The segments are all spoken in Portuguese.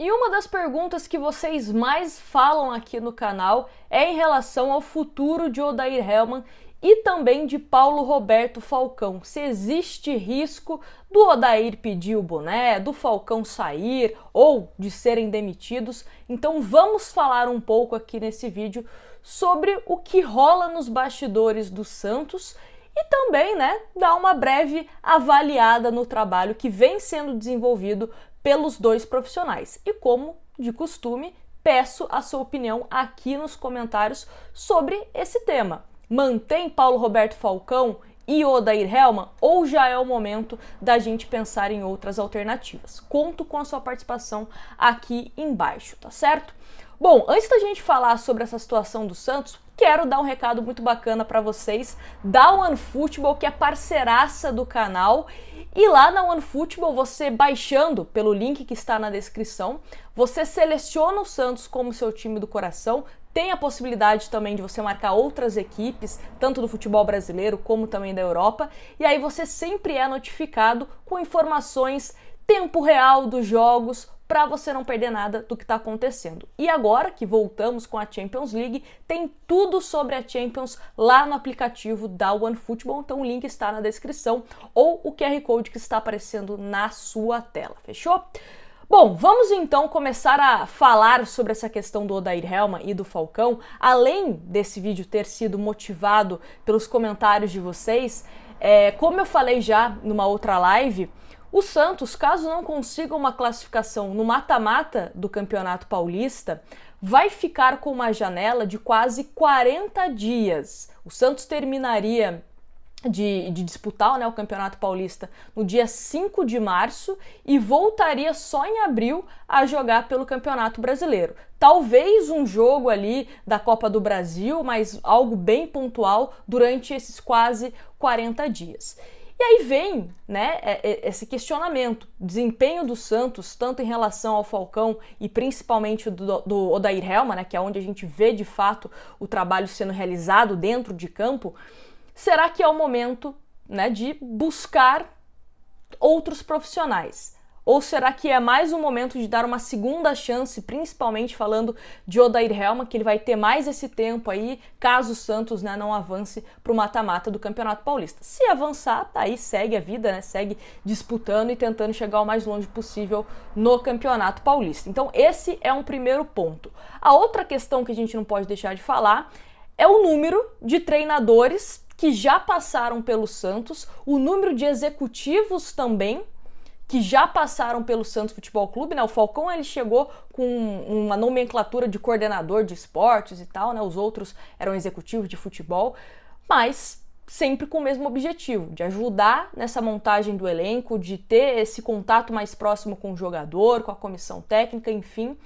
E uma das perguntas que vocês mais falam aqui no canal é em relação ao futuro de Odair Hellmann e também de Paulo Roberto Falcão. Se existe risco do Odair pedir o boné, do Falcão sair ou de serem demitidos. Então vamos falar um pouco aqui nesse vídeo sobre o que rola nos bastidores do Santos e também, dar uma breve avaliada no trabalho que vem sendo desenvolvido pelos dois profissionais. E como de costume, peço a sua opinião aqui nos comentários sobre esse tema. Mantém Paulo Roberto Falcão e Odair Hellmann ou já é o momento da gente pensar em outras alternativas? Conto com a sua participação aqui embaixo, tá certo? Bom, antes da gente falar sobre essa situação do Santos, quero dar um recado muito bacana para vocês da OneFootball, que é parceiraça do canal. E lá na OneFootball, você baixando pelo link que está na descrição, você seleciona o Santos como seu time do coração. Tem a possibilidade também de você marcar outras equipes, tanto do futebol brasileiro como também da Europa. E aí você sempre é notificado com informações, tempo real dos jogos, para você não perder nada do que está acontecendo. E agora que voltamos com a Champions League, tem tudo sobre a Champions lá no aplicativo da OneFootball, então o link está na descrição ou o QR Code que está aparecendo na sua tela, fechou? Bom, vamos então começar a falar sobre essa questão do Odair Hellmann e do Falcão. Além desse vídeo ter sido motivado pelos comentários de vocês, como eu falei já numa outra live, o Santos, caso não consiga uma classificação no mata-mata do Campeonato Paulista, vai ficar com uma janela de quase 40 dias. O Santos terminaria de disputar o Campeonato Paulista no dia 5 de março e voltaria só em abril a jogar pelo Campeonato Brasileiro. Talvez um jogo ali da Copa do Brasil, mas algo bem pontual durante esses quase 40 dias. E aí vem, esse questionamento, desempenho do Santos, tanto em relação ao Falcão e principalmente do Odair Hellmann, que é onde a gente vê de fato o trabalho sendo realizado dentro de campo. Será que é o momento, de buscar outros profissionais? Ou será que é mais um momento de dar uma segunda chance, principalmente falando de Odair Hellmann, que ele vai ter mais esse tempo aí, caso o Santos não avance para o mata-mata do Campeonato Paulista? Se avançar, aí segue a vida, segue disputando e tentando chegar o mais longe possível no Campeonato Paulista. Então esse é um primeiro ponto. A outra questão que a gente não pode deixar de falar é o número de treinadores que já passaram pelo Santos, o número de executivos também, que já passaram pelo Santos Futebol Clube, O Falcão, ele chegou com uma nomenclatura de coordenador de esportes e tal, Os outros eram executivos de futebol, mas sempre com o mesmo objetivo, de ajudar nessa montagem do elenco, de ter esse contato mais próximo com o jogador, com a comissão técnica, enfim.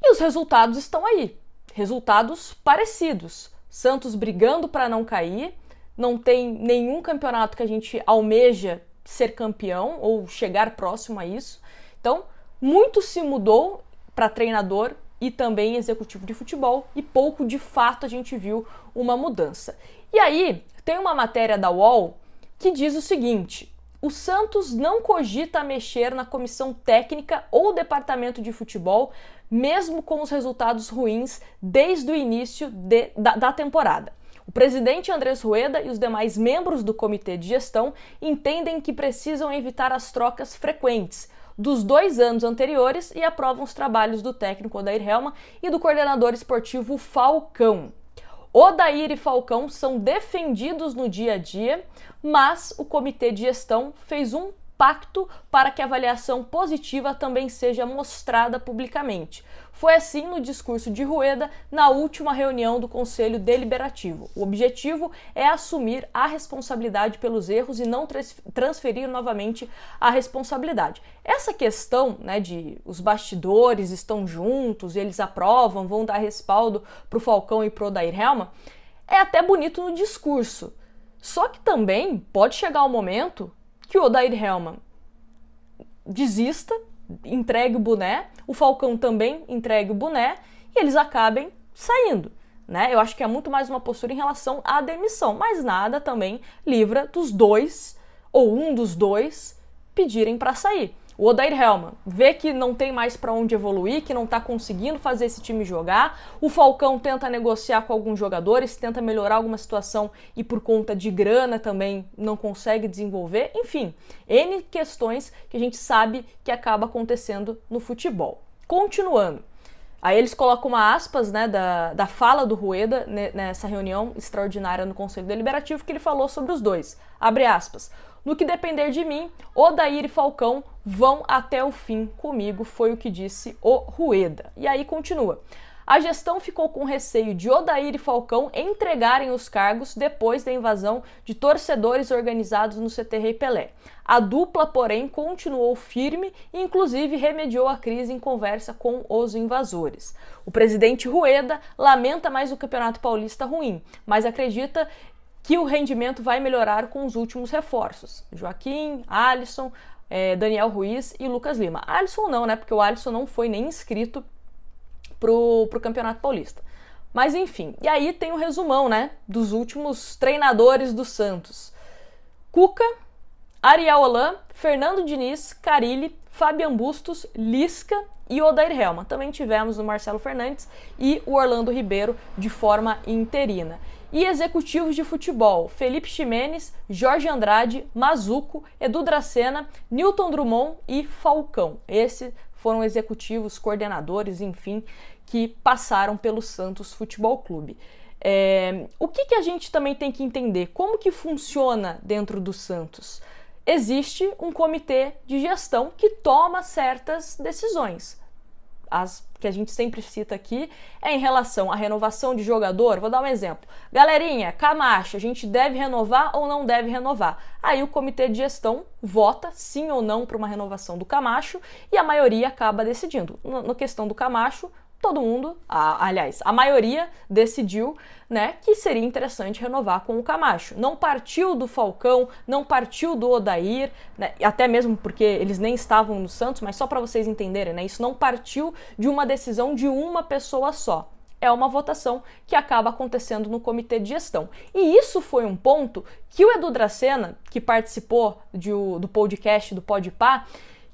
E os resultados estão aí, resultados parecidos. Santos brigando para não cair, não tem nenhum campeonato que a gente almeja ser campeão ou chegar próximo a isso. Então, muito se mudou para treinador e também executivo de futebol e pouco de fato a gente viu uma mudança. E aí, tem uma matéria da UOL que diz o seguinte: o Santos não cogita mexer na comissão técnica ou departamento de futebol, mesmo com os resultados ruins desde o início da temporada. O presidente Andrés Rueda e os demais membros do comitê de gestão entendem que precisam evitar as trocas frequentes dos 2 anos anteriores e aprovam os trabalhos do técnico Odair Hellmann e do coordenador esportivo Falcão. Odair e Falcão são defendidos no dia a dia, mas o comitê de gestão fez um pacto para que a avaliação positiva também seja mostrada publicamente. Foi assim no discurso de Rueda na última reunião do Conselho Deliberativo. O objetivo é assumir a responsabilidade pelos erros e não transferir novamente a responsabilidade. Essa questão, de os bastidores estão juntos, eles aprovam, vão dar respaldo para o Falcão e para o Odair Hellmann, é até bonito no discurso. Só que também pode chegar o momento que o Odair Hellmann desista, entregue o boné, o Falcão também entregue o boné e eles acabem saindo, Eu acho que é muito mais uma postura em relação à demissão, mas nada também livra dos dois, ou um dos dois, pedirem para sair. O Odair Hellmann vê que não tem mais para onde evoluir, que não está conseguindo fazer esse time jogar. O Falcão tenta negociar com alguns jogadores, tenta melhorar alguma situação e por conta de grana também não consegue desenvolver. Enfim, N questões que a gente sabe que acaba acontecendo no futebol. Continuando. Aí eles colocam uma aspas, né, da fala do Rueda nessa reunião extraordinária no Conselho Deliberativo, que ele falou sobre os dois. Abre aspas. No que depender de mim, Odair e Falcão vão até o fim comigo, foi o que disse o Rueda. E aí continua. A gestão ficou com receio de Odair e Falcão entregarem os cargos depois da invasão de torcedores organizados no CT Rei Pelé. A dupla, porém, continuou firme e inclusive remediou a crise em conversa com os invasores. O presidente Rueda lamenta mais o Campeonato Paulista ruim, mas acredita que o rendimento vai melhorar com os últimos reforços. Joaquim, Alisson, Daniel Ruiz e Lucas Lima. Alisson não, né? Porque o Alisson não foi nem inscrito pro Campeonato Paulista. Mas enfim, e aí tem o resumão, né? Dos últimos treinadores do Santos. Cuca, Ariel Holan, Fernando Diniz, Carille, Fabian Bustos, Lisca e Odair Hellmann. Também tivemos o Marcelo Fernandes e o Orlando Ribeiro de forma interina. E executivos de futebol, Felipe Ximenes, Jorge Andrade, Mazuco, Edu Dracena, Newton Drummond e Falcão. Esses foram executivos, coordenadores, enfim, que passaram pelo Santos Futebol Clube. O que a gente também tem que entender? Como que funciona dentro do Santos? Existe um comitê de gestão que toma certas decisões. As que a gente sempre cita aqui é em relação à renovação de jogador. Vou dar um exemplo. Galerinha, Camacho, a gente deve renovar ou não deve renovar? Aí o comitê de gestão vota sim ou não para uma renovação do Camacho e a maioria acaba decidindo. Na questão do Camacho, todo mundo, aliás, a maioria decidiu, né, que seria interessante renovar com o Camacho. Não partiu do Falcão, não partiu do Odair, né, até mesmo porque eles nem estavam no Santos, mas só para vocês entenderem, né, isso não partiu de uma decisão de uma pessoa só. É uma votação que acaba acontecendo no comitê de gestão. E isso foi um ponto que o Edu Dracena, que participou do podcast do Podpah,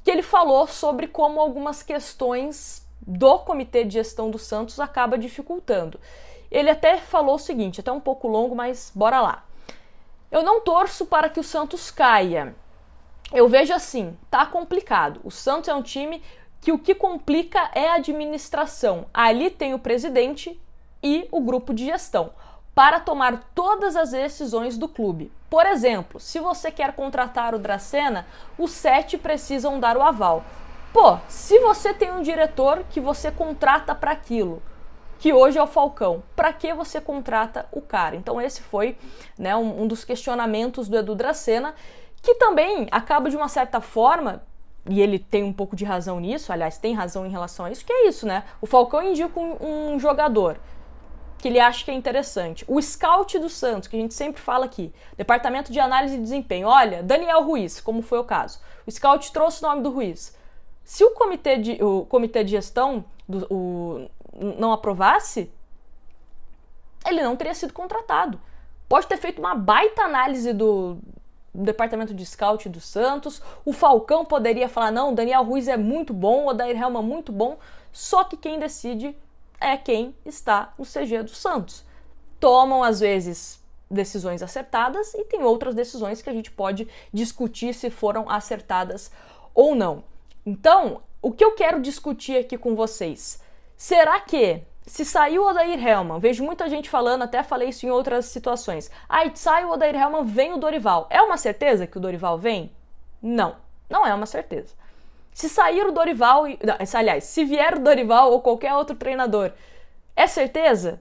que ele falou sobre como algumas questões do comitê de gestão do Santos acaba dificultando. Ele até falou o seguinte, até um pouco longo, mas bora lá. Eu não torço para que o Santos caia. Eu vejo assim, tá complicado. O Santos é um time que o que complica é a administração. Ali tem o presidente e o grupo de gestão para tomar todas as decisões do clube. Por exemplo, se você quer contratar o Dracena, os 7 precisam dar o aval. Pô, se você tem um diretor que você contrata para aquilo, que hoje é o Falcão, para que você contrata o cara? Então esse foi, né, um dos questionamentos do Edu Dracena, que também acaba de uma certa forma, e ele tem um pouco de razão nisso, aliás, tem razão em relação a isso, que é isso, né? O Falcão indica um jogador que ele acha que é interessante. O scout do Santos, que a gente sempre fala aqui, departamento de análise de desempenho, olha, Daniel Ruiz, como foi o caso. O scout trouxe o nome do Ruiz. Se o comitê de gestão não aprovasse, ele não teria sido contratado. Pode ter feito uma baita análise do departamento de scout do Santos, o Falcão poderia falar, não, Daniel Ruiz é muito bom, o Odair Hellmann muito bom, só que quem decide é quem está no CG do Santos. Tomam, às vezes, decisões acertadas e tem outras decisões que a gente pode discutir se foram acertadas ou não. Então, o que eu quero discutir aqui com vocês? Será que, se sair o Odair Hellmann, vejo muita gente falando, até falei isso em outras situações, sai o Odair Hellmann, vem o Dorival. É uma certeza que o Dorival vem? Não, não é uma certeza. Se sair o Dorival, aliás, se vier o Dorival ou qualquer outro treinador, é certeza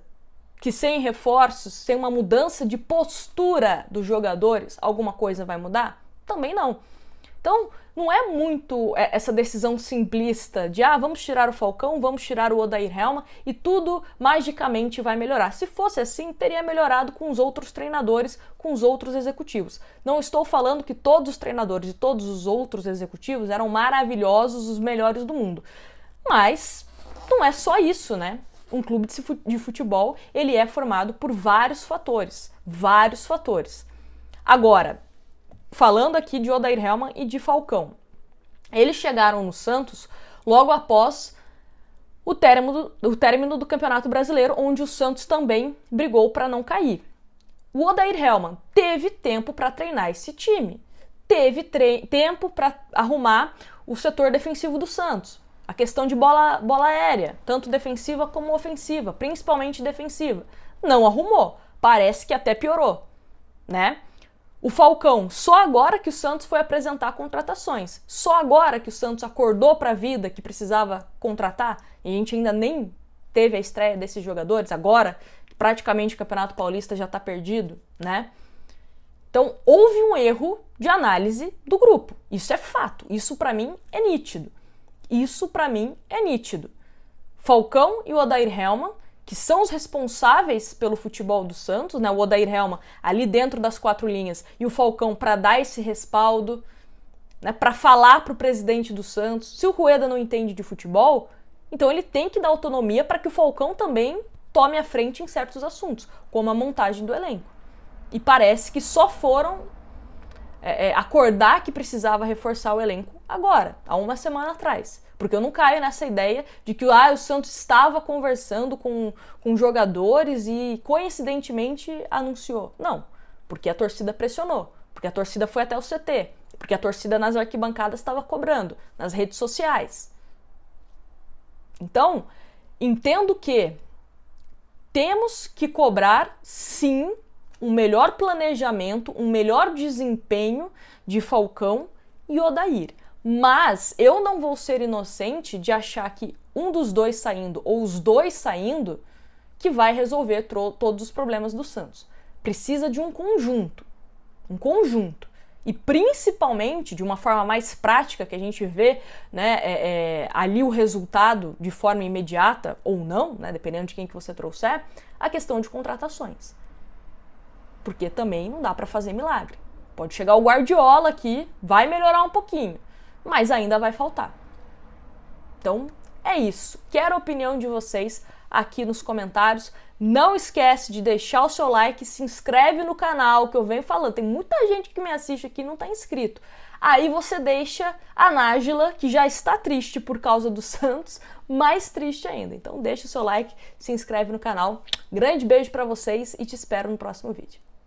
que sem reforços, sem uma mudança de postura dos jogadores, alguma coisa vai mudar? Também não. Então, não é muito essa decisão simplista de vamos tirar o Falcão, vamos tirar o Odair Hellmann e tudo magicamente vai melhorar. Se fosse assim, teria melhorado com os outros treinadores, com os outros executivos. Não estou falando que todos os treinadores e todos os outros executivos eram maravilhosos, os melhores do mundo. Mas não é só isso, né? Um clube de futebol, ele é formado por vários fatores. Vários fatores. Agora, falando aqui de Odair Hellmann e de Falcão. Eles chegaram no Santos logo após o término do Campeonato Brasileiro, onde o Santos também brigou para não cair. O Odair Hellmann teve tempo para treinar esse time, teve tempo para arrumar o setor defensivo do Santos. A questão de bola aérea, tanto defensiva como ofensiva, principalmente defensiva. Não arrumou, parece que até piorou, né? O Falcão, só agora que o Santos foi apresentar contratações, só agora que o Santos acordou para a vida que precisava contratar, e a gente ainda nem teve a estreia desses jogadores, agora praticamente o Campeonato Paulista já está perdido, né? Então, houve um erro de análise do grupo. Isso é fato, isso para mim é nítido. Isso para mim é nítido. Falcão e o Odair Hellmann, que são os responsáveis pelo futebol do Santos, né? O Odair Hellmann ali dentro das 4 linhas e o Falcão para dar esse respaldo, né? Para falar para o presidente do Santos. Se o Rueda não entende de futebol, então ele tem que dar autonomia para que o Falcão também tome a frente em certos assuntos, como a montagem do elenco. E parece que só foram acordar que precisava reforçar o elenco agora, há uma semana atrás. Porque eu não caio nessa ideia de que o Santos estava conversando com jogadores e coincidentemente anunciou. Não, porque a torcida pressionou, porque a torcida foi até o CT, porque a torcida nas arquibancadas estava cobrando, nas redes sociais. Então, entendo que temos que cobrar, sim, um melhor planejamento, um melhor desempenho de Falcão e Odair. Mas eu não vou ser inocente de achar que um dos dois saindo ou os dois saindo que vai resolver todos os problemas do Santos. Precisa de um conjunto. E principalmente, de uma forma mais prática, que a gente vê, né, ali o resultado de forma imediata ou não, né, dependendo de quem que você trouxer, a questão de contratações. Porque também não dá para fazer milagre. Pode chegar o Guardiola aqui, vai melhorar um pouquinho, mas ainda vai faltar. Então, é isso. Quero a opinião de vocês aqui nos comentários. Não esquece de deixar o seu like, se inscreve no canal, que eu venho falando. Tem muita gente que me assiste aqui e não está inscrito. Aí você deixa a Nájila, que já está triste por causa do Santos, mais triste ainda. Então deixa o seu like, se inscreve no canal. Grande beijo para vocês e te espero no próximo vídeo.